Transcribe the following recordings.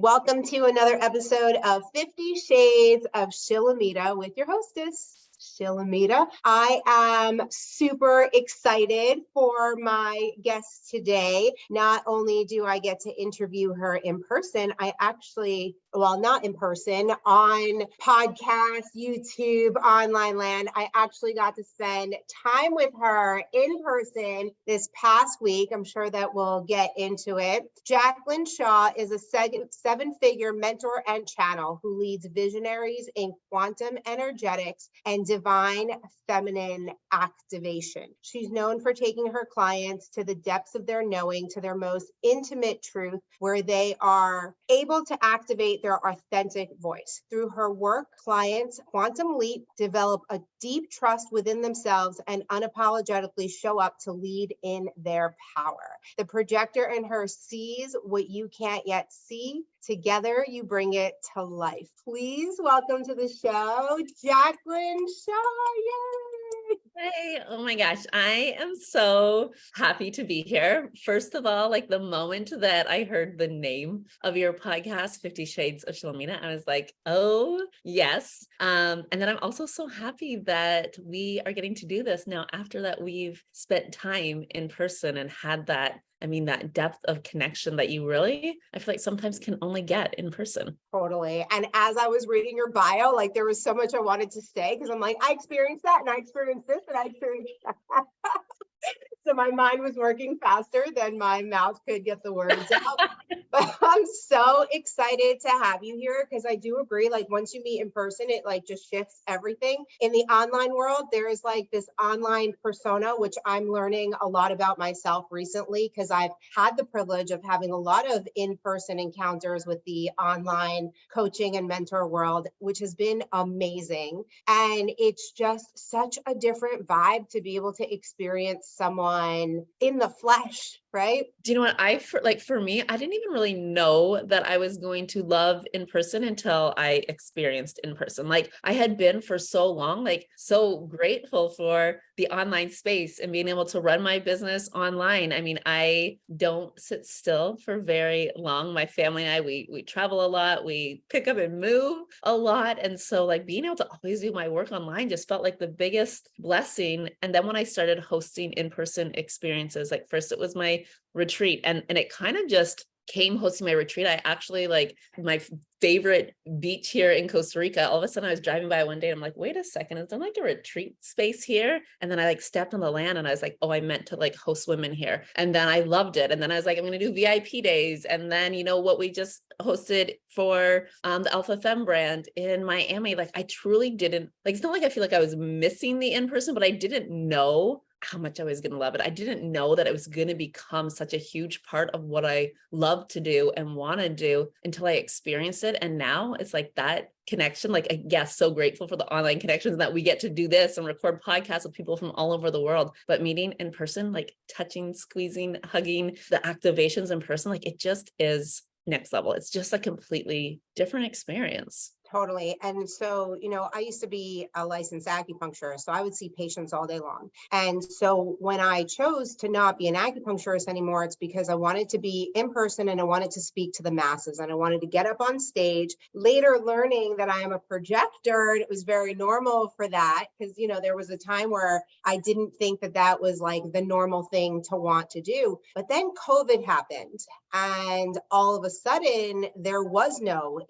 Welcome to another episode of 50 Shades of Shilamida with your hostess, Shilamida. I am super excited for my guest today. Not only do I get to interview her in person, not in person, on podcast, YouTube, online land. I actually got to spend time with her in person this past week. I'm sure that we'll get into it. Jaclyn Shaw is a seven-figure mentor and channel who leads visionaries in quantum energetics and divine feminine activation. She's known for taking her clients to the depths of their knowing, to their most intimate truth, where they are able to activate their authentic voice. Through her work, clients quantum leap, develop a deep trust within themselves, and unapologetically show up to lead in their power. The projector in her sees what you can't yet see. Together, you bring it to life. Please welcome to the show, Jaclyn Shaw. Yay! Hey, oh my gosh, I am so happy to be here. First of all, like the moment that I heard the name of your podcast, 50 Shades of Shilamida, I was like, oh, yes. And then I'm also so happy that we are getting to do this now after that we've spent time in person and had that depth of connection that you really, I feel like sometimes can only get in person. Totally. And as I was reading your bio, like there was so much I wanted to say because I'm like, I experienced that and I experienced this and I experienced that. So my mind was working faster than my mouth could get the words out. But I'm so excited to have you here because I do agree, like once you meet in person, it like just shifts everything. In the online world, there is like this online persona, which I'm learning a lot about myself recently because I've had the privilege of having a lot of in-person encounters with the online coaching and mentor world, which has been amazing. And it's just such a different vibe to be able to experience someone in the flesh, right? Do you know what for me, I didn't even really know that I was going to love in person until I experienced in person. Like I had been for so long, like so grateful for the online space and being able to run my business online. I mean, I don't sit still for very long. My family and I, we travel a lot, we pick up and move a lot. And so like being able to always do my work online just felt like the biggest blessing. And then when I started hosting in-person experiences, like first it was my retreat and it kind of just came hosting my retreat. I actually like my favorite beach here in Costa Rica. All of a sudden I was driving by one day and I'm like, wait a second, is there like a retreat space here? And then I like stepped on the land and I was like, oh, I meant to like host women here. And then I loved it. And then I was like, I'm going to do VIP days. And then, you know, what we just hosted for the Alpha Femme brand in Miami, like I truly didn't, like, it's not like I feel like I was missing the in-person, but I didn't know how much I was going to love it. I didn't know that it was going to become such a huge part of what I love to do and want to do until I experienced it. And now it's like that connection, like, yes, so grateful for the online connections that we get to do this and record podcasts with people from all over the world, but meeting in person, like touching, squeezing, hugging, the activations in person, like it just is next level. It's just a completely different experience. Totally. And so, you know, I used to be a licensed acupuncturist, so I would see patients all day long. And so when I chose to not be an acupuncturist anymore, it's because I wanted to be in person and I wanted to speak to the masses and I wanted to get up on stage. Later learning that I am a projector, it was very normal for that because, you know, there was a time where I didn't think that that was like the normal thing to want to do. But then COVID happened and all of a sudden there was no.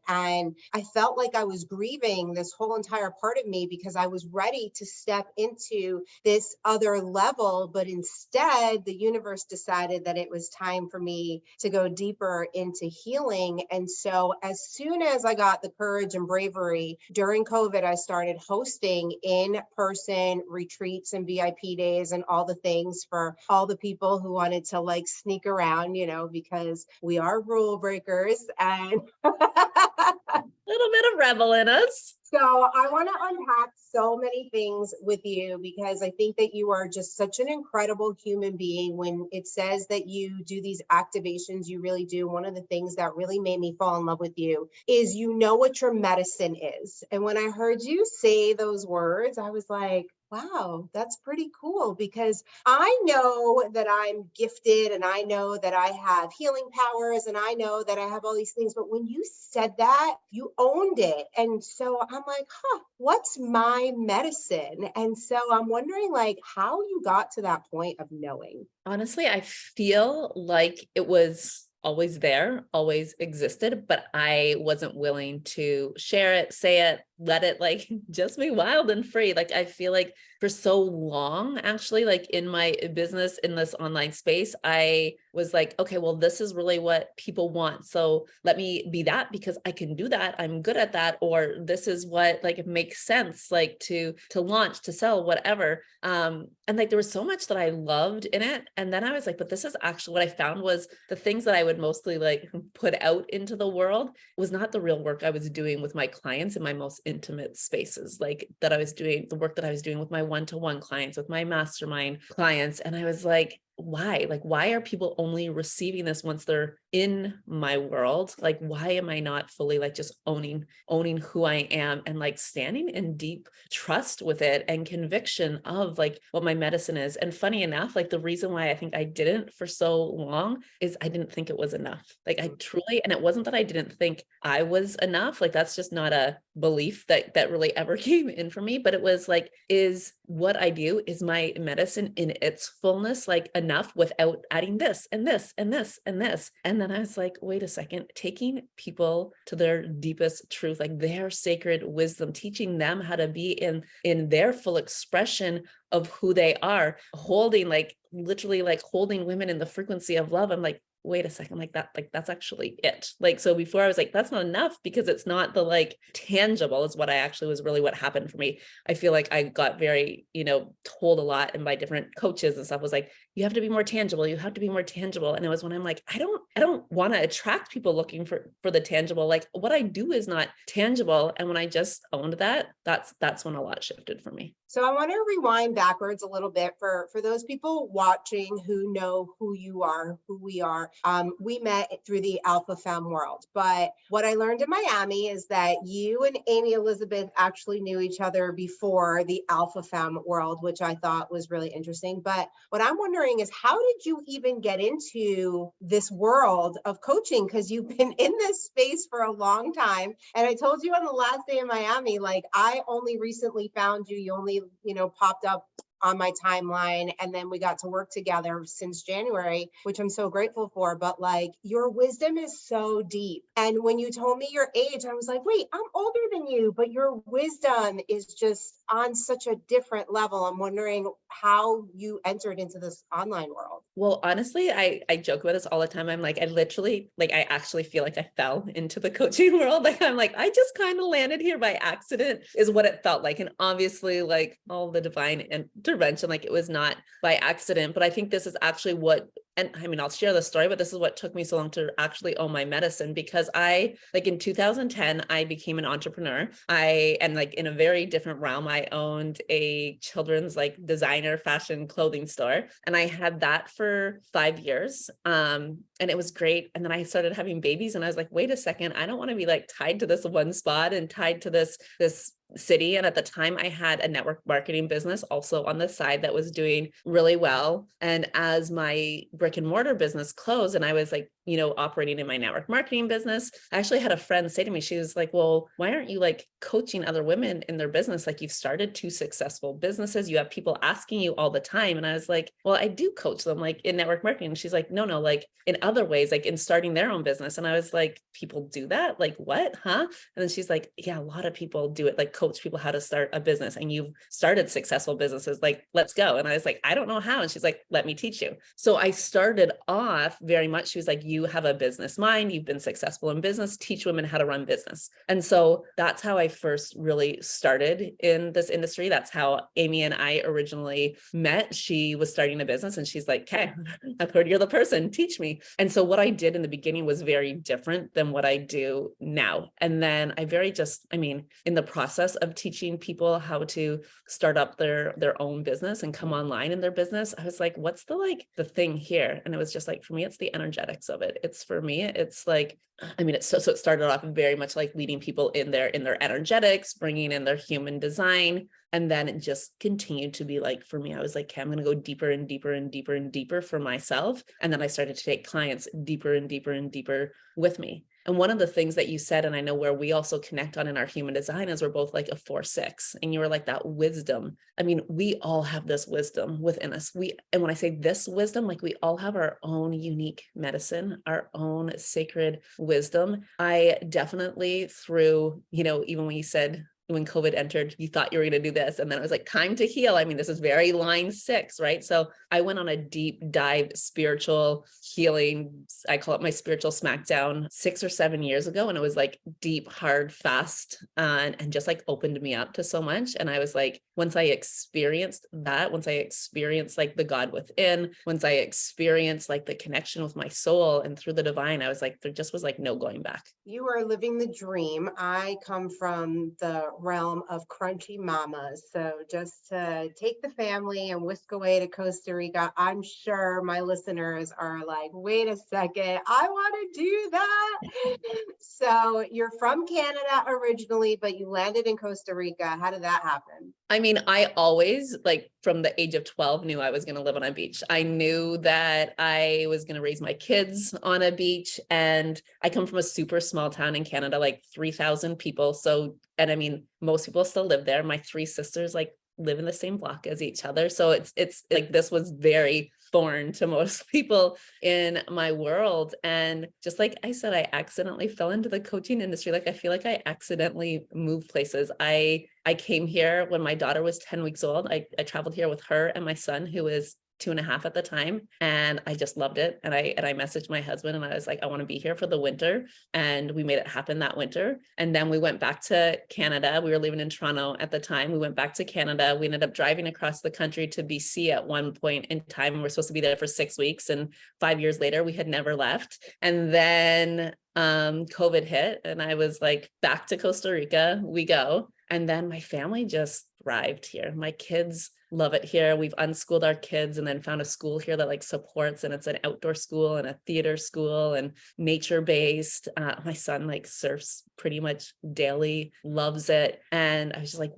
And I felt like I was grieving this whole entire part of me because I was ready to step into this other level. But instead, the universe decided that it was time for me to go deeper into healing. And so as soon as I got the courage and bravery during COVID, I started hosting in-person retreats and VIP days and all the things for all the people who wanted to like sneak around, you know, because we are rule breakers and little bit of rebel in us. So I want to unpack so many things with you because I think that you are just such an incredible human being. When it says that you do these activations, you really do. One of the things that really made me fall in love with you is you know what your medicine is. And when I heard you say those words, I was like, wow, that's pretty cool because I know that I'm gifted and I know that I have healing powers and I know that I have all these things. But when you said that, you owned it. And so I'm like, what's my medicine? And so I'm wondering like how you got to that point of knowing. Honestly, I feel like it was always there, always existed, but I wasn't willing to share it, say it, let it like just be wild and free. Like I feel like for so long, actually, like in my business in this online space, I was like, okay, well, this is really what people want. So let me be that because I can do that. I'm good at that. Or this is what like it makes sense, like to launch, to sell, whatever. And like there was so much that I loved in it. And then I was like, but this is actually what I found was the things that I would mostly like put out into the world was not the real work I was doing with my clients in my most intimate spaces, like that I was doing the work that I was doing with my one-to-one clients, with my mastermind clients. And I was like, why are people only receiving this once they're in my world? Like, why am I not fully like just owning who I am and like standing in deep trust with it and conviction of like what my medicine is? And funny enough, like the reason why I think I didn't for so long is I didn't think it was enough. Like I truly, and it wasn't that I didn't think I was enough. Like that's just not a belief that really ever came in for me, but it was like, is what I do, is my medicine in its fullness like enough without adding this and this and this and this? And then I was like, wait a second, taking people to their deepest truth, like their sacred wisdom, teaching them how to be in their full expression of who they are, holding like literally like holding women in the frequency of love. I'm like, wait a second, like that's actually it. Like, so before I was like, that's not enough because it's not the like tangible is what I actually was really what happened for me. I feel like I got very, told a lot and by different coaches and stuff was like, you have to be more tangible. You have to be more tangible. And it was when I'm like, I don't want to attract people looking for the tangible. Like what I do is not tangible. And when I just owned that, that's when a lot shifted for me. So I want to rewind backwards a little bit for those people watching who know who you are, who we are. We met through the Alpha Femme world, but what I learned in Miami is that you and Amy Elizabeth actually knew each other before the Alpha Femme world, which I thought was really interesting. But what I'm wondering is how did you even get into this world of coaching? Because you've been in this space for a long time. And I told you on the last day in Miami, like I only recently found you. You only popped up on my timeline and then we got to work together since January, which I'm so grateful for. But like your wisdom is so deep. And when you told me your age, I was like, wait, I'm older than you, but your wisdom is just on such a different level. I'm wondering how you entered into this online world. Well, honestly, I joke about this all the time. I'm like, I actually feel like I fell into the coaching world. Like, I'm like, I just kind of landed here by accident is what it felt like. And obviously like all the divine intervention, like it was not by accident, but I think this is actually what, and I mean, I'll share the story, but this is what took me so long to actually own my medicine because I, like in 2010, I became an entrepreneur. And like in a very different realm, I owned a children's like designer fashion clothing store. And I had that for 5 years. And it was great. And then I started having babies and I was like, wait a second, I don't want to be like tied to this one spot and tied to this city. And at the time I had a network marketing business also on the side that was doing really well. And as my brick and mortar business closed and I was like, operating in my network marketing business, I actually had a friend say to me, she was like, well, why aren't you like coaching other women in their business? Like you've started 2 successful businesses. You have people asking you all the time. And I was like, well, I do coach them like in network marketing. And she's like, no, like in other ways, like in starting their own business. And I was like, people do that? Like what? Huh? And then she's like, yeah, a lot of people do it, like coach people how to start a business. And you've started successful businesses, like, let's go. And I was like, I don't know how. And she's like, let me teach you. So I started off very much, she was like, you have a business mind, you've been successful in business, teach women how to run business. And so that's how I first really started in this industry. That's how Amy and I originally met. She was starting a business and she's like, okay, I've heard you're the person, teach me. And so what I did in the beginning was very different than what I do now. And then in the process of teaching people how to start up their own business and come online in their business, I was like, what's the thing here? And it was just like, for me, it's the energetics of it. So it started off very much like leading people in their energetics, bringing in their human design. And then it just continued to be like, for me, I was like, okay, I'm going to go deeper and deeper and deeper and deeper for myself. And then I started to take clients deeper and deeper and deeper with me. And one of the things that you said, and I know where we also connect on in our human design, is we're both like a 4-6, and you were like that wisdom. I mean, we all have this wisdom within us. And when I say this wisdom, like we all have our own unique medicine, our own sacred wisdom. I definitely even when you said, when COVID entered, you thought you were going to do this. And then it was like, time to heal. I mean, this is very line 6, right? So I went on a deep dive spiritual healing. I call it my spiritual smackdown 6 or 7 years ago. And it was like deep, hard, fast, and just like opened me up to so much. And I was like, once I experienced like the God within, once I experienced like the connection with my soul and through the divine, I was like, there just was like no going back. You are living the dream. I come from the realm of crunchy mamas. So just to take the family and whisk away to Costa Rica, I'm sure my listeners are like, wait a second, I want to do that. So you're from Canada originally, but you landed in Costa Rica. How did that happen? I mean, I always, like from the age of 12, knew I was going to live on a beach. I knew that I was going to raise my kids on a beach. And I come from a super small town in Canada, like 3,000 people. And I mean, most people still live there. My 3 sisters like live in the same block as each other. So it's like, this was very foreign to most people in my world. And just like I said, I accidentally fell into the coaching industry. Like, I feel like I accidentally moved places. I came here when my daughter was 10 weeks old. I traveled here with her and my son, who was 2.5 at the time. And I just loved it. And I messaged my husband and I was like, I want to be here for the winter. And we made it happen that winter. And then we went back to Canada. We were living in Toronto at the time. We went back to Canada. We ended up driving across the country to BC at one point in time. We're supposed to be there for 6 weeks. And 5 years later, we had never left. And then COVID hit and I was like, back to Costa Rica we go. And then my family just thrived here. My kids love it here. We've unschooled our kids and then found a school here that like supports, and it's an outdoor school and a theater school and nature-based. My son like surfs pretty much daily, loves it. And I was just like,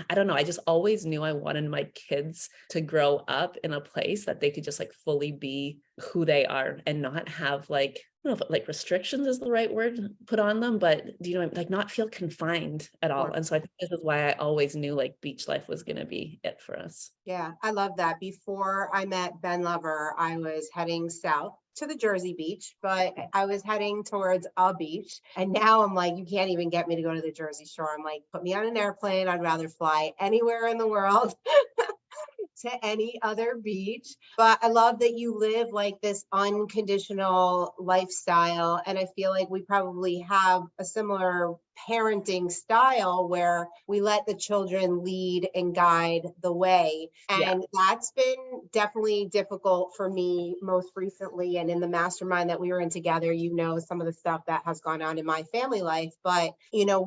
I don't know. I just always knew I wanted my kids to grow up in a place that they could just like fully be who they are and not have like, I don't know if like restrictions is the right word put on them, but like not feel confined at all. And so I think this is why I always knew like beach life was going to be it for us. Yeah, I love that. Before I met Ben Lover, I was heading south to the Jersey beach, but I was heading towards a beach. And now I'm like, you can't even get me to go to the Jersey Shore. I'm like, put me on an airplane. I'd rather fly anywhere in the world to any other beach. But I love that you live like this unconditional lifestyle. And I feel like we probably have a similar parenting style where we let the children lead and guide the way. And that's been definitely difficult for me most recently. And in the mastermind that we were in together, some of the stuff that has gone on in my family life. But,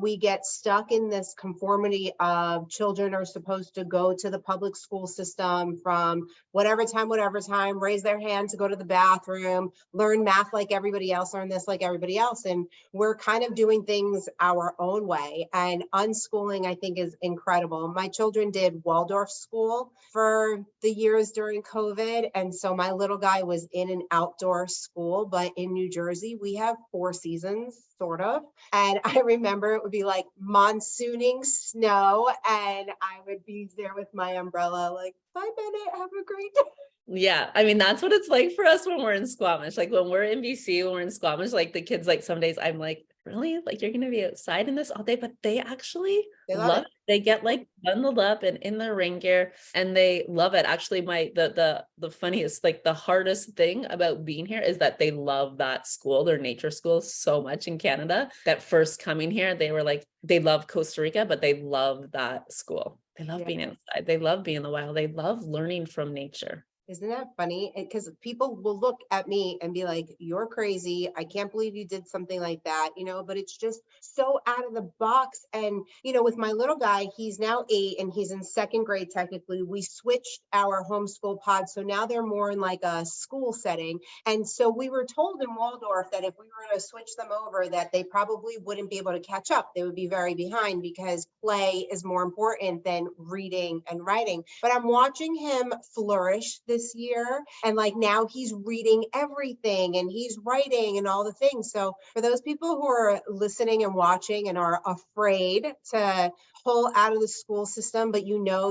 we get stuck in this conformity of children are supposed to go to the public school system from whatever time, raise their hand to go to the bathroom, learn math like everybody else, learn this like everybody else. And we're kind of doing things our own way. And unschooling, I think, is incredible. My children did Waldorf school for the years during COVID. And so my little guy was in an outdoor school, but in New Jersey, we have 4 seasons, sort of. And I remember it would be like monsooning snow, and I would be there with my umbrella, like, bye, Bennett, have a great day. Yeah. I mean, that's what it's like for us when we're in Squamish. Like when we're in BC, when we're in Squamish, like the kids, like some days I'm like, really? Like you're gonna be outside in this all day? But they actually They love love it. it. They get like bundled up and in their rain gear and they love it. Actually, the funniest, like the hardest thing about being here is that they love that school, their nature school so much in Canada. That first coming here, they were like, they love Costa Rica, but they love that school. They love Yeah. being inside. They love being in the wild. They love learning from nature. Isn't that funny? Because people will look at me and be like, you're crazy. I can't believe you did something like that, but it's just so out of the box. And, with my little guy, he's now 8 and he's in second grade technically. We switched our homeschool pod. So now they're more in like a school setting. And so we were told in Waldorf that if we were to switch them over, that they probably wouldn't be able to catch up. They would be very behind because play is more important than reading and writing. But I'm watching him flourish this year. And like now he's reading everything and he's writing and all the things. So for those people who are listening and watching and are afraid to pull out of the school system, but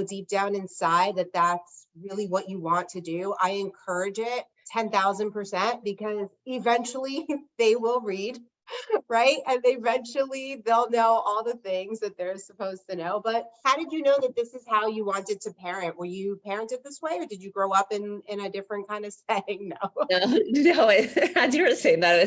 deep down inside that that's really what you want to do, I encourage it 10,000% because eventually they will read. Right. And eventually they'll know all the things that they're supposed to know. But how did you know that this is how you wanted to parent? Were you parented this way or did you grow up in a different kind of setting? No. No, as you were saying that,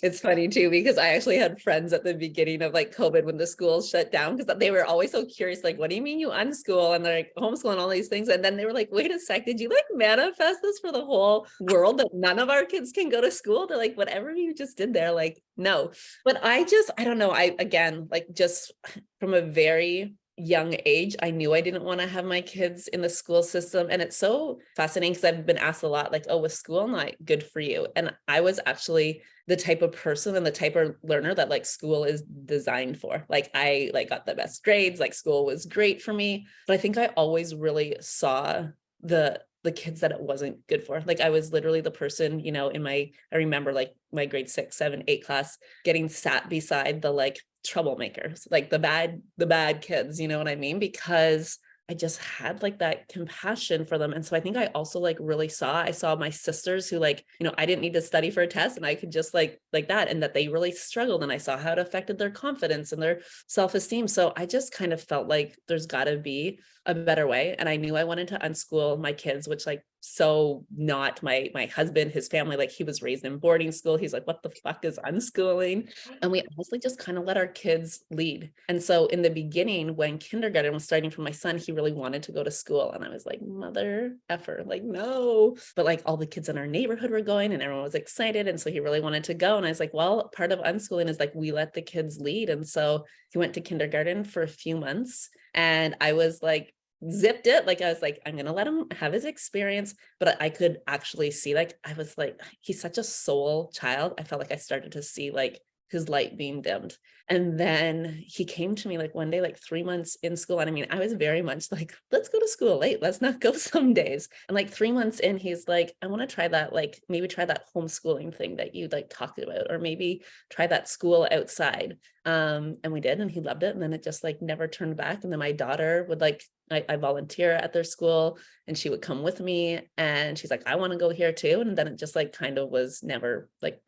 it's funny too, because I actually had friends at the beginning of like COVID when the schools shut down, because they were always so curious, like, what do you mean you unschool? And they're like homeschool and all these things. And then they were like, wait a sec, did you like manifest this for the whole world that none of our kids can go to school? They're like, whatever you just did there, like, no. But I don't know. Again, like just from a very young age, I knew I didn't want to have my kids in the school system. And it's so fascinating because I've been asked a lot, like, oh, was school not good for you? And I was actually the type of person and the type of learner that like school is designed for. Like I like got the best grades, like school was great for me. But I think I always really saw the kids that it wasn't good for. Like I was literally the person, I remember like my grade 6, 7, 8 class getting sat beside the like troublemakers, like the bad kids, you know what I mean? Because I just had like that compassion for them. And so I think I also like really I saw my sisters who like, I didn't need to study for a test and I could just like that, and that they really struggled. And I saw how it affected their confidence and their self-esteem. So I just kind of felt like there's gotta be a better way. And I knew I wanted to unschool my kids, which like, so not my husband, his family, like he was raised in boarding school. He's like, what the fuck is unschooling? And we honestly just kind of let our kids lead. And so in the beginning, when kindergarten was starting for my son, he really wanted to go to school. And I was like, mother effer, like, no. But like all the kids in our neighborhood were going and everyone was excited. And so he really wanted to go. And I was like, well, part of unschooling is like, we let the kids lead. And so he went to kindergarten for a few months. And I was like, zipped it. Like I was like, I'm going to let him have his experience. But I could actually see, like, I was like, he's such a soul child. I felt like I started to see like his light being dimmed. And then he came to me like one day, like 3 months in school. And I mean, I was very much like, let's go to school late. Let's not go some days. And like 3 months in, he's like, I want to try that, like maybe try that homeschooling thing that you like talked about, or maybe try that school outside. And we did, and he loved it. And then it just like never turned back. And then my daughter would like, I volunteer at their school and she would come with me and she's like, I want to go here too. And then it just like kind of was never like,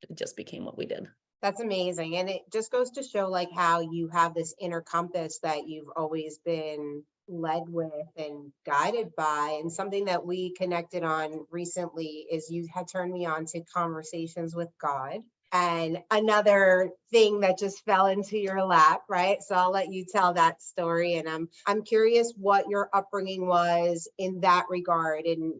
it just became what we did. That's amazing. And it just goes to show like how you have this inner compass that you've always been led with and guided by. And something that we connected on recently is you had turned me on to conversations with God. And another thing that just fell into your lap, right? So I'll let you tell that story. And I'm curious what your upbringing was in that regard. And,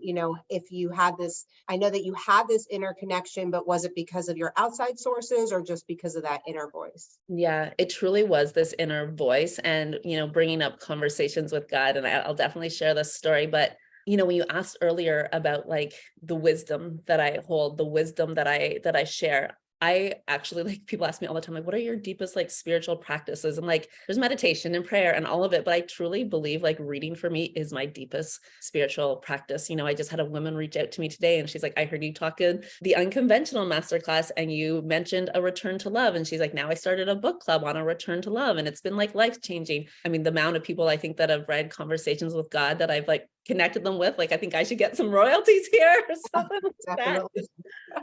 if you had this, I know that you had this inner connection, but was it because of your outside sources or just because of that inner voice? Yeah, it truly was this inner voice and, bringing up conversations with God. And I'll definitely share this story, but when you asked earlier about like the wisdom that I hold, the wisdom that I share, I actually, like, people ask me all the time, like, what are your deepest like spiritual practices? And like, there's meditation and prayer and all of it, but I truly believe like reading for me is my deepest spiritual practice. I just had a woman reach out to me today and she's like, I heard you talk in the unconventional masterclass and you mentioned a return to love. And she's like, now I started a book club on a return to love. And it's been like life changing. I mean, the amount of people I think that have read Conversations with God that I've like connected them with, like, I think I should get some royalties here or something like that. Definitely.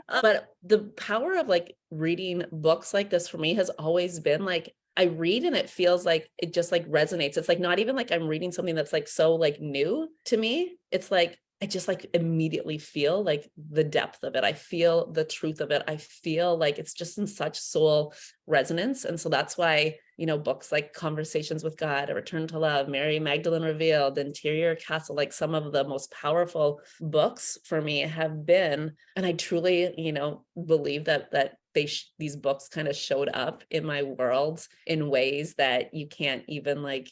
But the power of like reading books like this for me has always been like, I read and it feels like it just like resonates. It's like not even like I'm reading something that's like so like new to me. It's like I just like immediately feel like the depth of it. I feel the truth of it. I feel like it's just in such soul resonance. And so that's why, you know, books like Conversations with God, A Return to Love, Mary Magdalene Revealed, Interior Castle, like some of the most powerful books for me have been. And I truly, you know, believe that these books kind of showed up in my world in ways that you can't even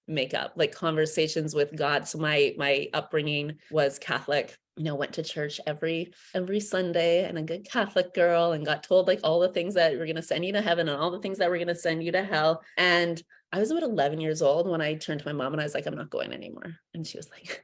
make up, like Conversations with God. So my upbringing was Catholic, you know, went to church every Sunday, and a good Catholic girl, and got told like all the things that were going to send you to heaven and all the things that were going to send you to hell. And I was about 11 years old when I turned to my mom and I was like, I'm not going anymore. And she was like,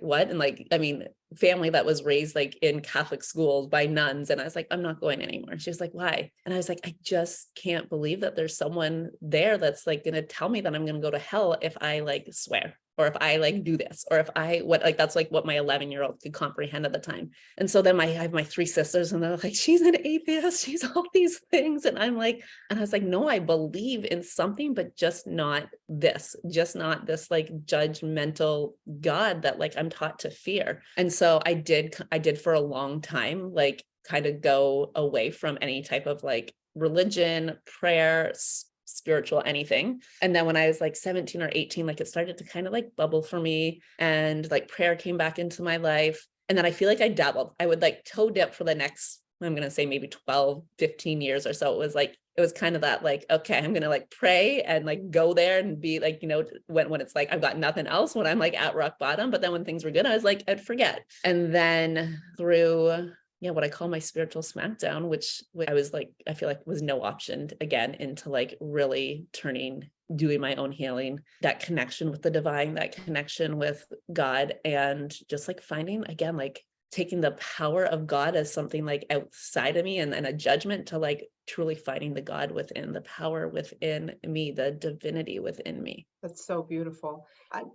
what? And like, I mean, family that was raised like in Catholic schools by nuns. And I was like, I'm not going anymore. She was like, why? And I was like, I just can't believe that there's someone there that's like going to tell me that I'm going to go to hell if I like swear, or if I like do this, or if I that's like what my 11-year-old could comprehend at the time. And so then I have my 3 sisters, and they're like, she's an atheist, she's all these things. And I'm like, and I was like, no, I believe in something, but just not this like judgmental God that like I'm taught to fear. And so I did for a long time, like kind of go away from any type of like religion, prayer, spiritual anything. And then when I was like 17 or 18, like it started to kind of like bubble for me, and like prayer came back into my life. And then I feel like I dabbled. I would like toe dip for the next, I'm going to say maybe 12, 15 years or so. It was kind of that like, okay, I'm going to like pray and like go there and be like, you know, when it's like, I've got nothing else, when I'm like at rock bottom. But then when things were good, I was like, I'd forget. And then through what I call my spiritual smackdown, which I was like, I feel like was no option again into like really doing my own healing, that connection with the divine, that connection with God, and just like finding again, like taking the power of God as something like outside of me and a judgment, to like truly finding the God within, the power within me, the divinity within me. That's so beautiful.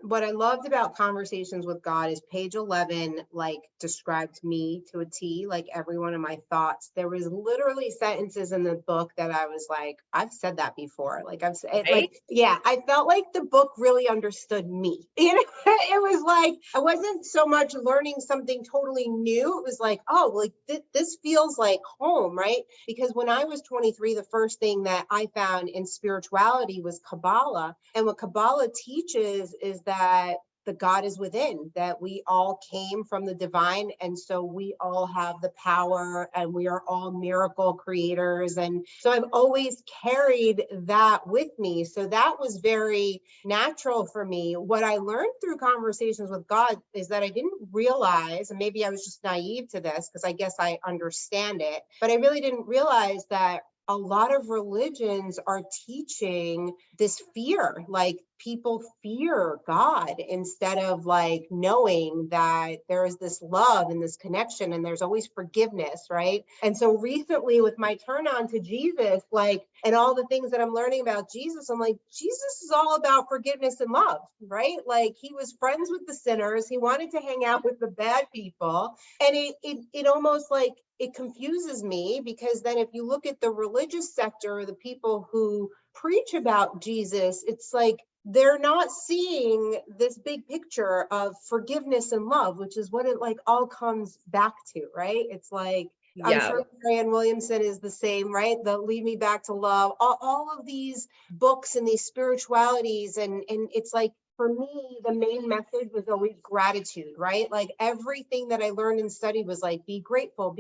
What I loved about Conversations with God is page 11, like described me to a T, like every one of my thoughts. There was literally sentences in the book that I was like, I've said that before. Like I've said, Right? like, yeah, I felt like the book really understood me. You know, it was like, I wasn't so much learning something totally new. It was like, oh, like this feels like home, right? Because when I was 23, the first thing that I found in spirituality was Kabbalah. And what Kabbalah teaches is that the God is within, that we all came from the divine. And so we all have the power, and we are all miracle creators. And so I've always carried that with me. So that was very natural for me. What I learned through Conversations with God is that I didn't realize, and maybe I was just naive to this because I guess I understand it, but I really didn't realize that a lot of religions are teaching this fear, like people fear God instead of like knowing that there is this love and this connection, and there's always forgiveness, right? And so recently with my turn on to Jesus, like, and all the things that I'm learning about Jesus, I'm like, Jesus is all about forgiveness and love, right? Like he was friends with the sinners. He wanted to hang out with the bad people. And it almost like, it confuses me, because then if you look at the religious sector, the people who preach about Jesus, it's like they're not seeing this big picture of forgiveness and love, which is what it like all comes back to, right? It's like, I'm sure Marianne Williamson is the same, right? The Lead Me Back to Love, all of these books and these spiritualities. And it's like, for me, the main message was always gratitude, right? Like everything that I learned and studied was like, be grateful,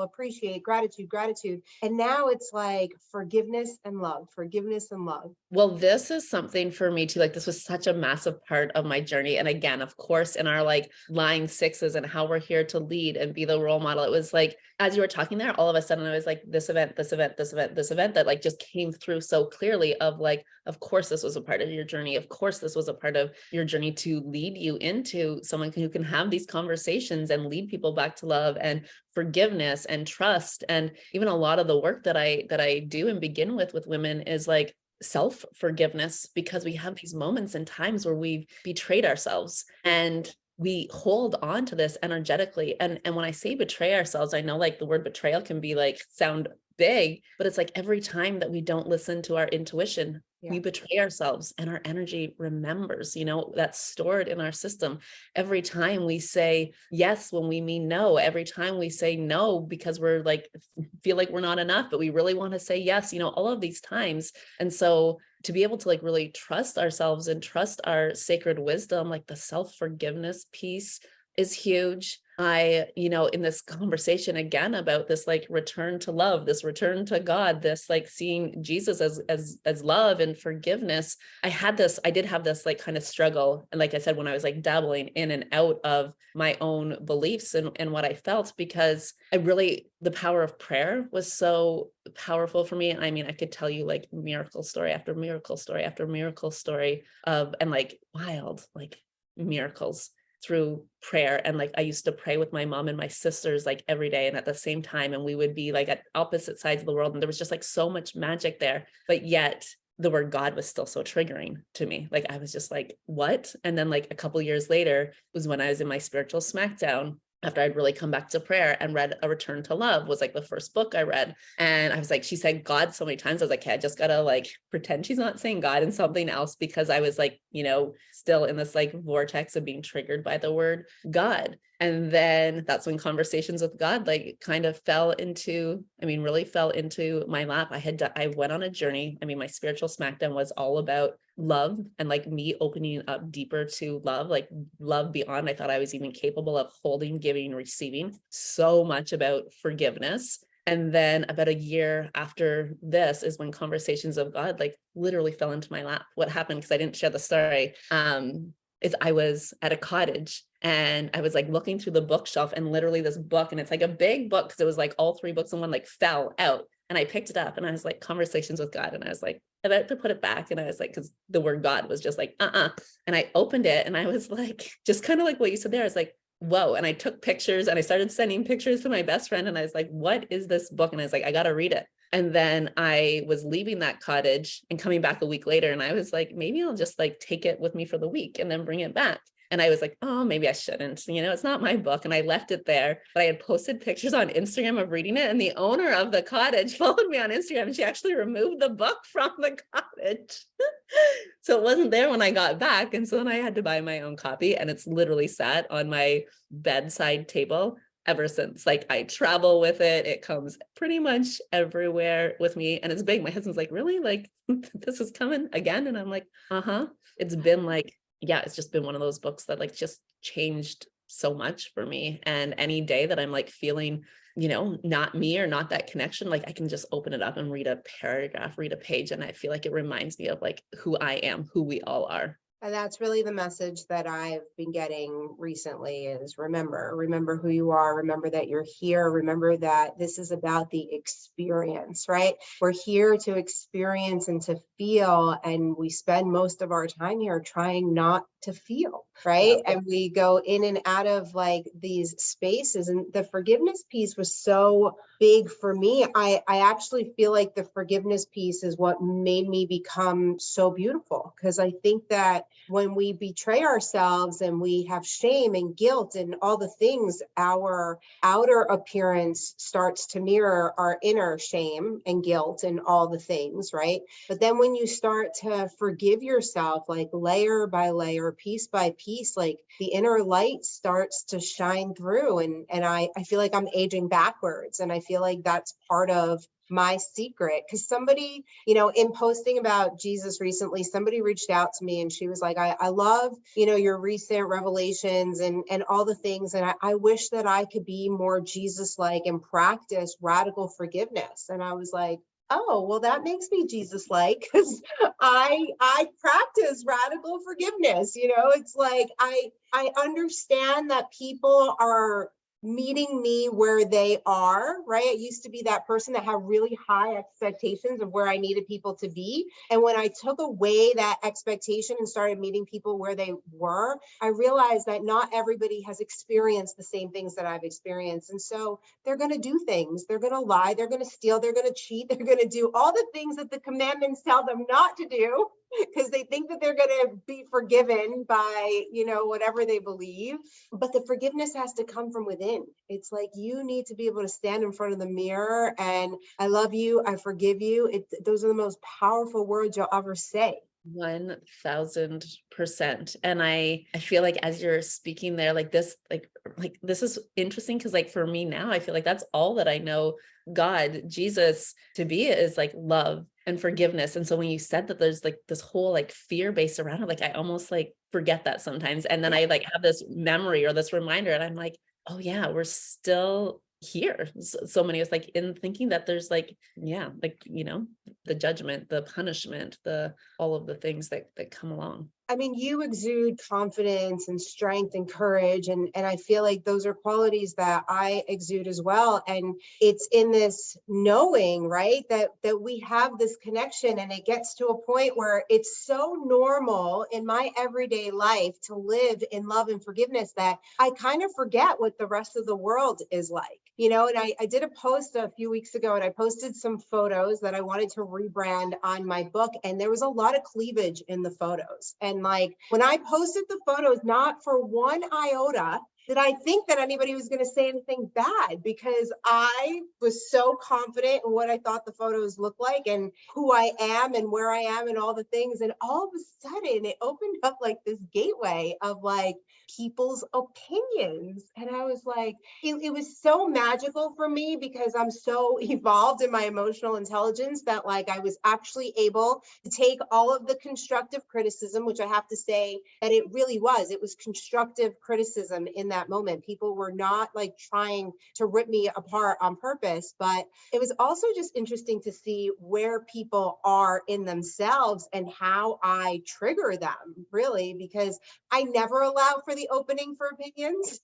appreciate, gratitude. And now it's like forgiveness and love. Well, this is something for me too. Like this was such a massive part of my journey. And again, of course, in our like line 6s and how we're here to lead and be the role model, it was like, as you were talking there, all of a sudden I was like, this event that like just came through so clearly of like, of course, this was a part of your journey. Of course, this was a part of your journey to lead you into someone who can have these conversations and lead people back to love and forgiveness and trust. And even a lot of the work that I do and begin with women is like, self-forgiveness, because we have these moments and times where we've betrayed ourselves and we hold on to this energetically. And when I say betray ourselves, I know like the word betrayal can be like sound big, but it's like every time that we don't listen to our intuition, we betray ourselves, and our energy remembers, that's stored in our system. Every time we say yes when we mean no, every time we say no because we're like, feel like we're not enough, but we really want to say yes, all of these times. And so to be able to like really trust ourselves and trust our sacred wisdom, like the self-forgiveness piece is huge. In this conversation again about this like return to love, this return to God, this like seeing Jesus as love and forgiveness. I did have this like kind of struggle. And like I said, when I was like dabbling in and out of my own beliefs and what I felt, because the power of prayer was so powerful for me. I mean, I could tell you like miracle story after miracle story after miracle story and like wild, like miracles through prayer. And like I used to pray with my mom and my sisters like every day and at the same time, and we would be like at opposite sides of the world, and there was just like so much magic there, but yet the word God was still so triggering to me. Like I was just like, what? And then like a couple years later was when I was in my spiritual smackdown, after I'd really come back to prayer and read A Return to Love, was like the first book I read. And I was like, she said God so many times. I was like, okay, I just gotta like pretend she's not saying God and something else, because I was like, still in this like vortex of being triggered by the word God. And then that's when Conversations with God like kind of really fell into my lap. I went on a journey. I mean, my spiritual smackdown was all about love and like me opening up deeper to love, like love beyond I thought I was even capable of holding, giving, receiving. So much about forgiveness. And then about a year after this is when Conversations of God like literally fell into my lap. What happened, because I didn't share the story, is I was at a cottage and I was like looking through the bookshelf, and literally this book, and it's like a big book because it was like all 3 books in one, like fell out. And I picked it up and I was like, Conversations with God. And I was like, about to put it back. And I was like, because the word God was just like, And I opened it and I was like, just kind of like what you said there. I was like, whoa. And I took pictures and I started sending pictures to my best friend. And I was like, what is this book? And I was like, I got to read it. And then I was leaving that cottage and coming back a week later. And I was like, maybe I'll just like take it with me for the week and then bring it back. And I was like, oh, maybe I shouldn't, it's not my book. And I left it there, but I had posted pictures on Instagram of reading it. And the owner of the cottage followed me on Instagram, and she actually removed the book from the cottage. So it wasn't there when I got back. And so then I had to buy my own copy, and it's literally sat on my bedside table ever since. Like I travel with it. It comes pretty much everywhere with me, and it's big. My husband's like, really? Like this is coming again? And I'm like, it's been like, yeah, it's just been one of those books that like just changed so much for me. And any day that I'm like feeling, not me or not that connection, like I can just open it up and read a paragraph, read a page. And I feel like it reminds me of like who I am, who we all are. And that's really the message that I've been getting recently is remember who you are. Remember that you're here. Remember that this is about the experience, right? We're here to experience and to feel. And we spend most of our time here trying not to feel, right? And we go in and out of like these spaces. And the forgiveness piece was so big for me. I actually feel like the forgiveness piece is what made me become so beautiful, because I think that when we betray ourselves and we have shame and guilt and all the things, our outer appearance starts to mirror our inner shame and guilt and all the things, right? But then when you start to forgive yourself, like layer by layer, piece by piece, like the inner light starts to shine through. And I feel like I'm aging backwards. And I feel like that's part of my secret, because somebody, in posting about Jesus recently, somebody reached out to me and she was like, I love, your recent revelations and all the things. And I wish that I could be more Jesus-like and practice radical forgiveness. And I was like, oh, well, that makes me Jesus-like, because I practice radical forgiveness. It's like, I understand that people are meeting me where they are, right? I used to be that person that had really high expectations of where I needed people to be. And when I took away that expectation and started meeting people where they were, I realized that not everybody has experienced the same things that I've experienced. And so they're going to do things, they're going to lie, they're going to steal, they're going to cheat, they're going to do all the things that the commandments tell them not to do, because they think that they're going to be forgiven by, whatever they believe. But the forgiveness has to come from within. It's like you need to be able to stand in front of the mirror and I love you, I forgive you. Those are the most powerful words you'll ever say. 1000%. And I feel like as you're speaking there, like this is interesting because like for me now, I feel like that's all that I know God, Jesus to be is like love and forgiveness. And so when you said that there's like this whole like fear based around it, like I almost like forget that sometimes. And then I like have this memory or this reminder and I'm like, oh yeah, we're still here. So many of us like in thinking that there's like, yeah, like, the judgment, the punishment, all of the things that come along. I mean, you exude confidence and strength and courage. And I feel like those are qualities that I exude as well. And it's in this knowing, right, that we have this connection and it gets to a point where it's so normal in my everyday life to live in love and forgiveness that I kind of forget what the rest of the world is like. And I did a post a few weeks ago and I posted some photos that I wanted to rebrand on my book. And there was a lot of cleavage in the photos. And like when I posted the photos, not for one iota did I think that anybody was going to say anything bad, because I was so confident in what I thought the photos looked like and who I am and where I am and all the things. And all of a sudden it opened up like this gateway of like people's opinions. And I was like, it was so magical for me because I'm so evolved in my emotional intelligence that like I was actually able to take all of the constructive criticism, which I have to say that it was constructive criticism in that moment. People were not like trying to rip me apart on purpose, but it was also just interesting to see where people are in themselves and how I trigger them, really, because I never allow for the opening for opinions.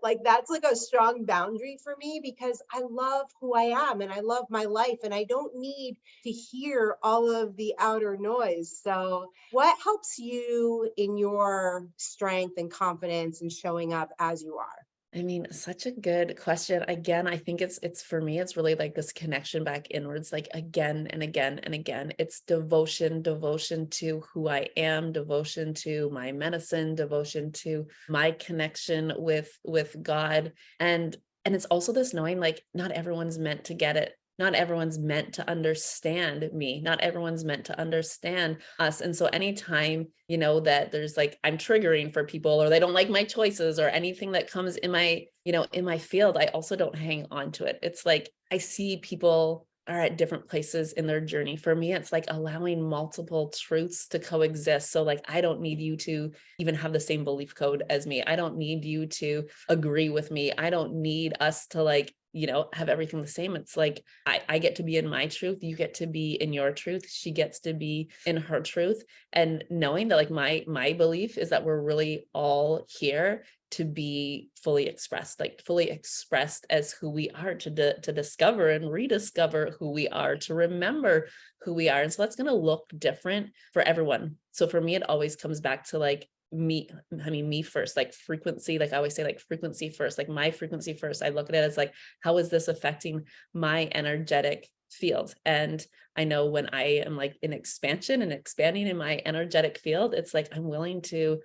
Like that's like a strong boundary for me because I love who I am and I love my life and I don't need to hear all of the outer noise. So what helps you in your strength and confidence and showing up as you are? I mean, such a good question. Again, I think it's for me, it's really like this connection back inwards, like again and again and again. It's devotion to who I am, devotion to my medicine, devotion to my connection with God. And it's also this knowing like not everyone's meant to get it. Not everyone's meant to understand me. Not everyone's meant to understand us. And so anytime, that there's like, I'm triggering for people or they don't like my choices or anything that comes in my, in my field, I also don't hang on to it. It's like, I see people are at different places in their journey. For me, it's like allowing multiple truths to coexist. So like, I don't need you to even have the same belief code as me. I don't need you to agree with me. I don't need us to like, have everything the same. It's like, I get to be in my truth. You get to be in your truth. She gets to be in her truth. And knowing that like my belief is that we're really all here to be fully expressed as who we are, to discover and rediscover who we are, to remember who we are. And so that's going to look different for everyone. So for me, it always comes back to like, me first, like frequency, like I always say, like frequency first, like my frequency first. I look at it as like, how is this affecting my energetic field? And I know when I am like in expansion and expanding in my energetic field, it's like, I'm willing to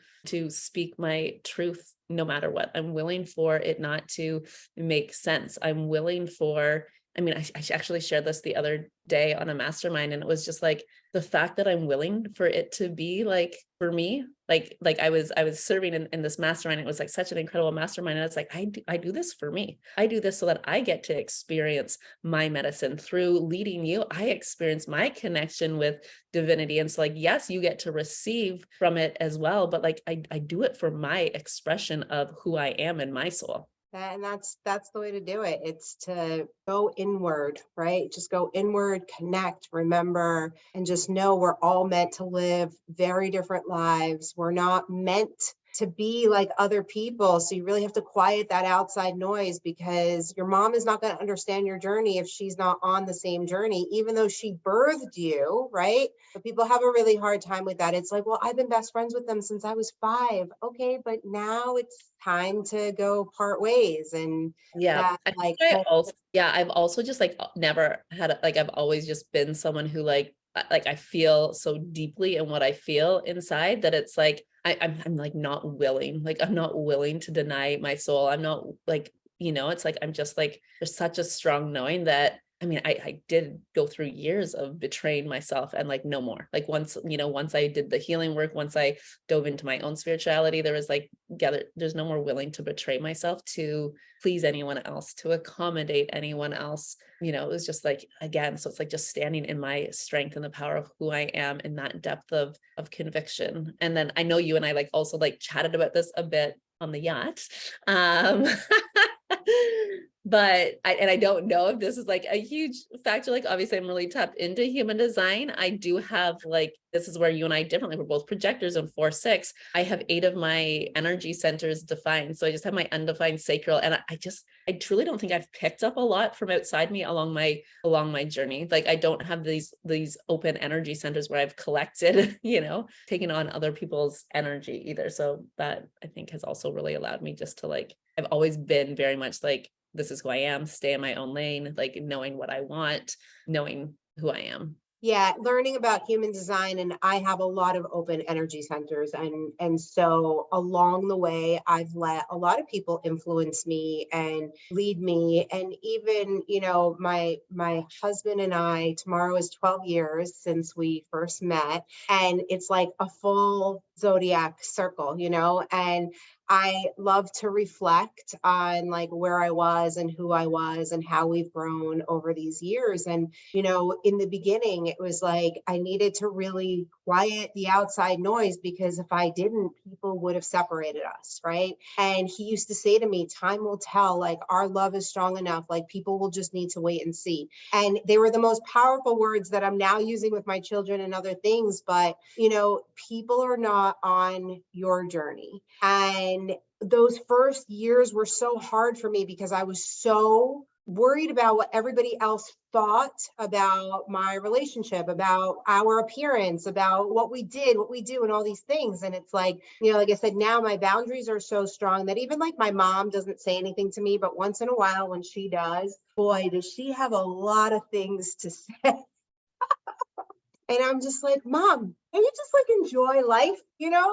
speak my truth no matter what. I'm willing for it not to make sense. I'm willing for, I actually shared this the other day on a mastermind, and it was just like the fact that I'm willing for it to be like, for me, like I was serving in this mastermind. It was like such an incredible mastermind. And it's like, I do this for me. I do this so that I get to experience my medicine through leading you. I experience my connection with divinity. And so like, yes, you get to receive from it as well. But like, I do it for my expression of who I am in my soul. And that's the way to do it. It's to go inward, right? Just go inward, connect, remember, and just know we're all meant to live very different lives. We're not meant to be like other people. So you really have to quiet that outside noise, because your mom is not going to understand your journey if she's not on the same journey, even though she birthed you, right? But people have a really hard time with that. It's like, well, I've been best friends with them since I was 5. Okay, but now it's time to go part ways. And Yeah. that I like think I whole also, yeah, I've also just like never had like, I've always just been someone who like I feel so deeply in what I feel inside that it's like I'm like not willing, like I'm not willing to deny my soul. I'm not like, it's like I'm just like there's such a strong knowing that I mean, I did go through years of betraying myself and like no more. Like once I did the healing work, once I dove into my own spirituality, there was like, yeah, there's no more willing to betray myself to please anyone else, to accommodate anyone else. It was just like, again, so it's like just standing in my strength and the power of who I am in that depth of conviction. And then I know you and I like also like chatted about this a bit on the yacht. But I don't know if this is like a huge factor. Like obviously I'm really tapped into human design. I do have like, this is where you and I differently, we're both projectors and 4/6. I have 8 of my energy centers defined. So I just have my undefined sacral. And I truly don't think I've picked up a lot from outside me along my journey. Like I don't have these open energy centers where I've collected, taking on other people's energy either. So that I think has also really allowed me just to like, I've always been very much like, this is who I am, stay in my own lane, like knowing what I want, knowing who I am. Yeah, learning about human design, and I have a lot of open energy centers, and so along the way I've let a lot of people influence me and lead me. And even my husband and I, tomorrow is 12 years since we first met, and it's like a full zodiac circle, and I love to reflect on like where I was and who I was and how we've grown over these years. And in the beginning, it was like I needed to really quiet the outside noise, because if I didn't, people would have separated us, right? And he used to say to me, time will tell, like our love is strong enough, like people will just need to wait and see. And they were the most powerful words that I'm now using with my children and other things. But, people are not on your journey. And those first years were so hard for me because I was so worried about what everybody else thought about my relationship, about our appearance, about what we did, what we do, and all these things. And it's like, like I said, now my boundaries are so strong that even like my mom doesn't say anything to me, but once in a while when she does, boy, does she have a lot of things to say. And I'm just like, Mom, can you just like enjoy life?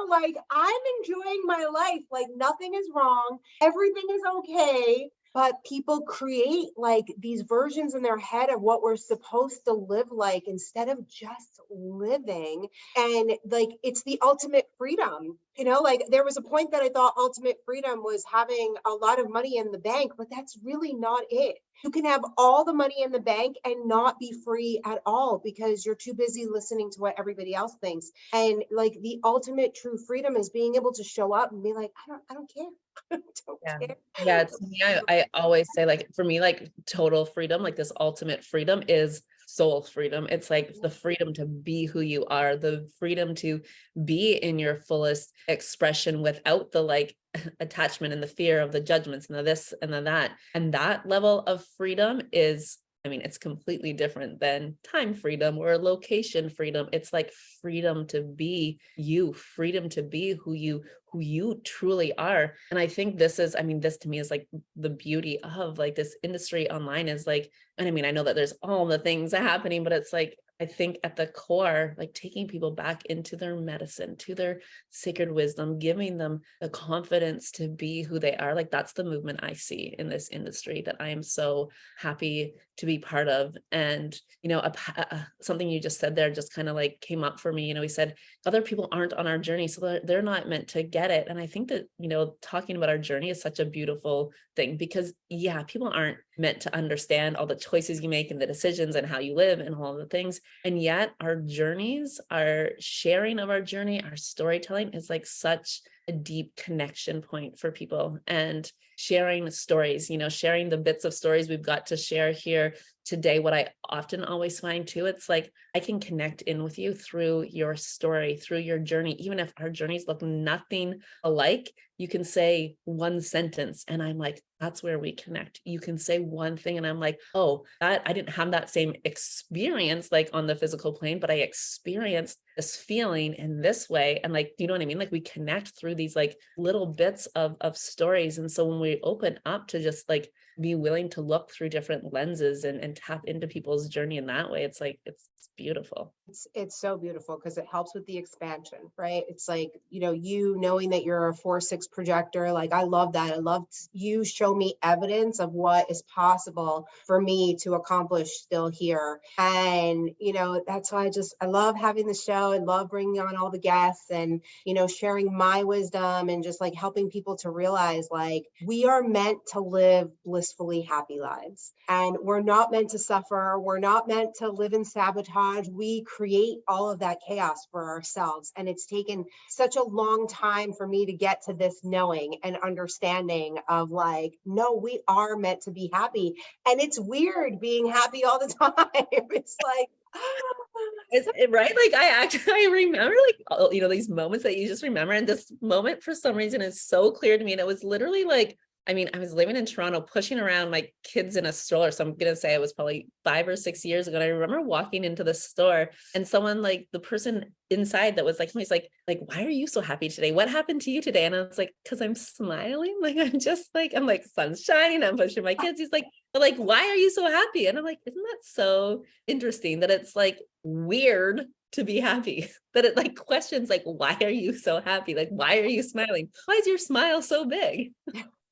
Like I'm enjoying my life. Like nothing is wrong. Everything is okay. But people create like these versions in their head of what we're supposed to live like instead of just living. And like, it's the ultimate freedom. Like there was a point that I thought ultimate freedom was having a lot of money in the bank, but that's really not it. You can have all the money in the bank and not be free at all because you're too busy listening to what everybody else thinks. And like the ultimate true freedom is being able to show up and be like, I don't care. I don't Yeah. care. Yeah. To me, I always say like, for me, like total freedom, like this ultimate freedom is soul freedom. It's like the freedom to be who you are, the freedom to be in your fullest expression without the like attachment and the fear of the judgments and the this and the that. And that level of freedom is, I mean, it's completely different than time freedom or location freedom. It's like freedom to be you, freedom to be who you truly are. And I think this is, I mean, this to me is like the beauty of like this industry online is like, and I mean, I know that there's all the things happening, but it's like, I think at the core, like taking people back into their medicine, to their sacred wisdom, giving them the confidence to be who they are. Like that's the movement I see in this industry that I am so happy to be part of. And, something you just said there just kind of like came up for me. We said other people aren't on our journey, so they're not meant to get it. And I think that, talking about our journey is such a beautiful thing because people aren't meant to understand all the choices you make and the decisions and how you live and all the things. And yet our journeys, our sharing of our journey, our storytelling is like such a deep connection point for people. And sharing stories, sharing the bits of stories we've got to share here today. What I often always find too, it's like I can connect in with you through your story, through your journey. Even if our journeys look nothing alike, you can say one sentence and I'm like, that's where we connect. You can say one thing and I'm like, oh, that I didn't have that same experience like on the physical plane, but I experienced this feeling in this way. And like, you know what I mean? Like we connect through these like little bits of stories. And so when we open up to just like be willing to look through different lenses and tap into people's journey in that way, it's like, it's beautiful. It's so beautiful because it helps with the expansion, right? It's like, you knowing that you're a 4/6 projector, like I love that. I love you show me evidence of what is possible for me to accomplish still here. And, that's why I love having the show and love bringing on all the guests and, sharing my wisdom and just like helping people to realize like we are meant to live blissfully happy lives and we're not meant to suffer. We're not meant to live in sabotage. We create all of that chaos for ourselves. And it's taken such a long time for me to get to this knowing and understanding of like, no, we are meant to be happy. And it's weird being happy all the time. It's like, Right? Like I remember like, these moments that you just remember. And this moment for some reason is so clear to me. And it was literally like, I was living in Toronto, pushing around my kids in a stroller. So I'm going to say it was probably 5 or 6 years ago. And I remember walking into the store and someone like the person inside that was like, he's like, why are you so happy today? What happened to you today? And I was like, cause I'm smiling. Like, I'm like, sun's shining. I'm pushing my kids. He's like, but like, why are you so happy? And I'm like, isn't that so interesting that it's like weird to be happy, that it like questions like, why are you so happy? Like, why are you smiling? Why is your smile so big?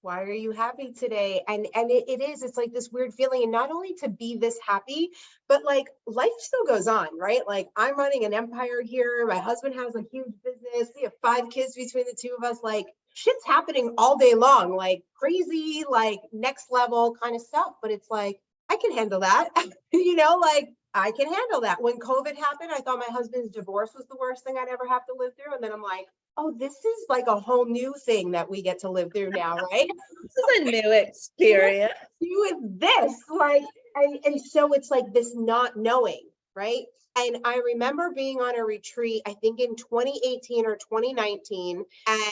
Why are you happy today? And it's like this weird feeling. And not only to be this happy, but like life still goes on, right? Like I'm running an empire here. My husband has a huge business. We have 5 kids between the two of us. Like shit's happening all day long, like crazy, like next level kind of stuff. But it's like, I can handle that, like I can handle that. When COVID happened, I thought my husband's divorce was the worst thing I'd ever have to live through. And then I'm like, oh, this is like a whole new thing that we get to live through now, right? This is a new experience. Do with this, like, and so it's like this not knowing, right? And I remember being on a retreat, I think in 2018 or 2019,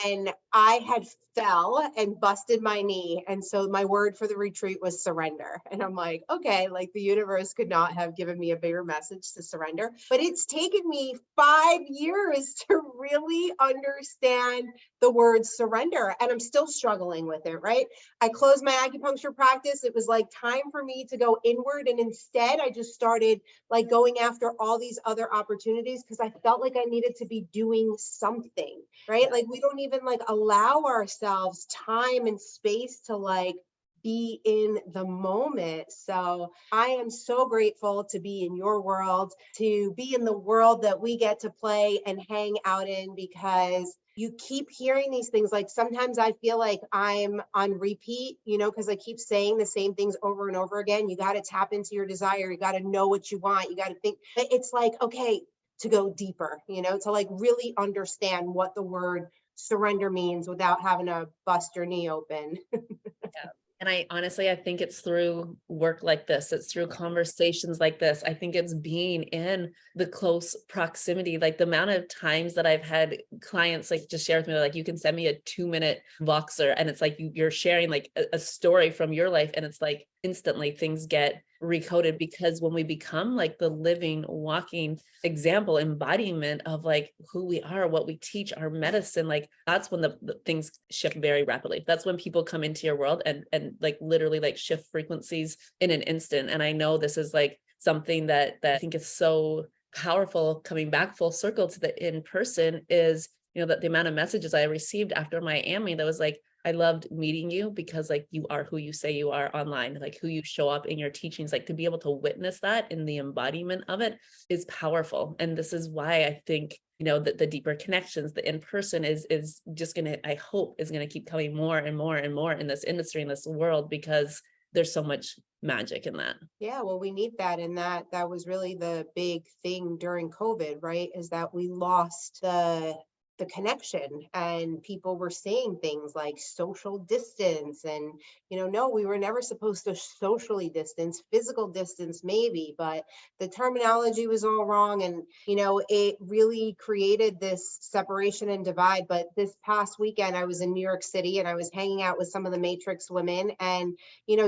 and I had fell and busted my knee. And so my word for the retreat was surrender. And I'm like, okay, like the universe could not have given me a bigger message to surrender. But it's taken me 5 years to really understand the word surrender. And I'm still struggling with it, right? I closed my acupuncture practice. It was like time for me to go inward. And instead, I just started like going after all these other opportunities because I felt like I needed to be doing something, right? Like we don't even like allow ourselves time and space to like be in the moment. So I am so grateful to be in your world, to be in the world that we get to play and hang out in, because you keep hearing these things. Like sometimes I feel like I'm on repeat, because I keep saying the same things over and over again. You got to tap into your desire. You got to know what you want. You got to think. It's like, okay, to go deeper, to like really understand what the word surrender means without having to bust your knee open. Yeah. And I think it's through work like this. It's through conversations like this. I think it's being in the close proximity. Like the amount of times that I've had clients like just share with me, like, you can send me a 2-minute Voxer and it's like you're sharing like a story from your life. And it's like instantly things get recoded, because when we become like the living, walking example, embodiment of like who we are, what we teach, our medicine, like that's when the things shift very rapidly. That's when people come into your world and like literally like shift frequencies in an instant. And I know this is like something that I think is so powerful, coming back full circle to the in-person, is that the amount of messages I received after Miami that was like, I loved meeting you because like you are who you say you are online, like who you show up in your teachings, like to be able to witness that in the embodiment of it is powerful. And this is why I think, that the deeper connections, the in-person is just going to, I hope is going to keep coming more and more and more in this industry, in this world, because there's so much magic in that. Yeah, well, we need that. And that was really the big thing during COVID, right? Is that we lost the the connection, and people were saying things like social distance, and no, we were never supposed to socially distance. Physical distance maybe, but the terminology was all wrong, and it really created this separation and divide. But this past weekend I was in New York City, and I was hanging out with some of the Matrix women, and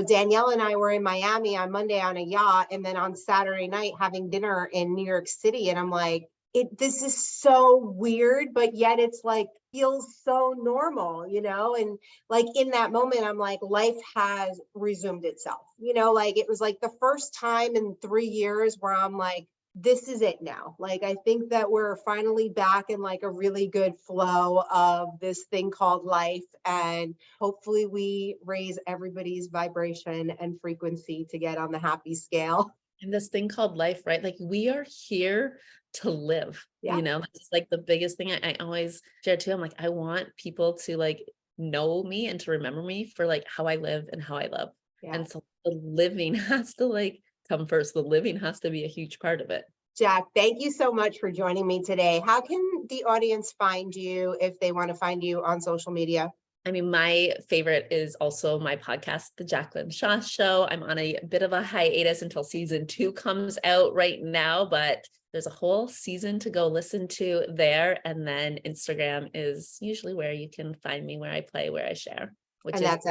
Danielle and I were in Miami on Monday on a yacht, and then on Saturday night having dinner in New York City. And I'm like, this is so weird, but yet it's like feels so normal, and like in that moment, I'm like, life has resumed itself, like it was like the first time in 3 years where I'm like, this is it now. Like, I think that we're finally back in like a really good flow of this thing called life. And hopefully we raise everybody's vibration and frequency to get on the happy scale. And this thing called life, right? Like we are here to live, Yeah. It's like the biggest thing I always share too. I'm like, I want people to like know me and to remember me for like how I live and how I love. Yeah. And so the living has to like come first. The living has to be a huge part of it. Jack, thank you so much for joining me today. How can the audience find you if they want to find you on social media? I mean, my favorite is also my podcast, The Jaclyn Shaw Show. I'm on a bit of a hiatus until season 2 comes out right now, but there's a whole season to go listen to there. And then Instagram is usually where you can find me, where I play, where I share, which And is that's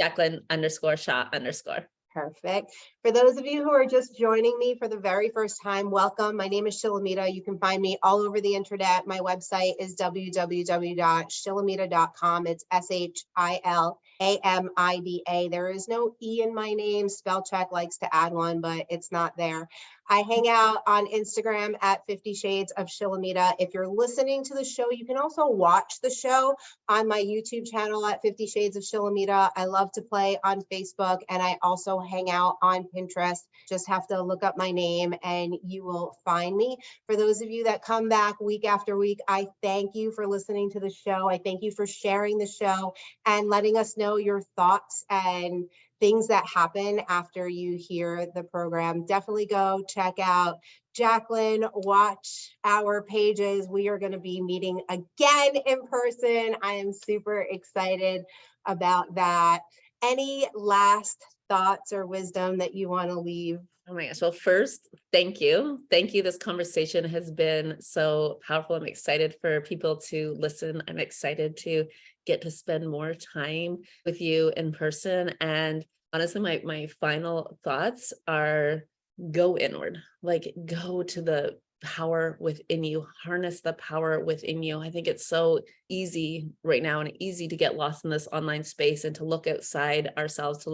Jaclyn_Shaw_. Perfect. For those of you who are just joining me for the very first time, welcome. My name is Shilamida. You can find me all over the internet. My website is www.shilamida.com. It's SHILAMIDA. There is no E in my name. Spell check likes to add one, but it's not there. I hang out on Instagram at 50 Shades of Shilamida. If you're listening to the show, you can also watch the show on my YouTube channel at 50 Shades of Shilamida. I love to play on Facebook, and I also hang out on Pinterest. Just have to look up my name and you will find me. For those of you that come back week after week, I thank you for listening to the show. I thank you for sharing the show and letting us know your thoughts and things that happen after you hear the program. Definitely go check out Jaclyn, watch our pages. We are going to be meeting again in person. I am super excited about that. Any last thoughts or wisdom that you want to leave? Oh my gosh. Well, first, thank you. Thank you. This conversation has been so powerful. I'm excited for people to listen. I'm excited to get to spend more time with you in person. And honestly, my final thoughts are go inward, like go to the power within you, harness the power within you. I think it's so easy right now and easy to get lost in this online space and to look outside ourselves, to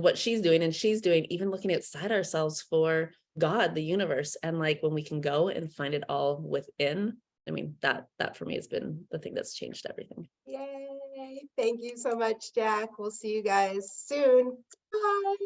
what she's doing and she's doing, even looking outside ourselves for God, the universe. And like when we can go and find it all within, I mean, that for me has been the thing that's changed everything. Yay. Thank you so much, Jack. We'll see you guys soon. Bye.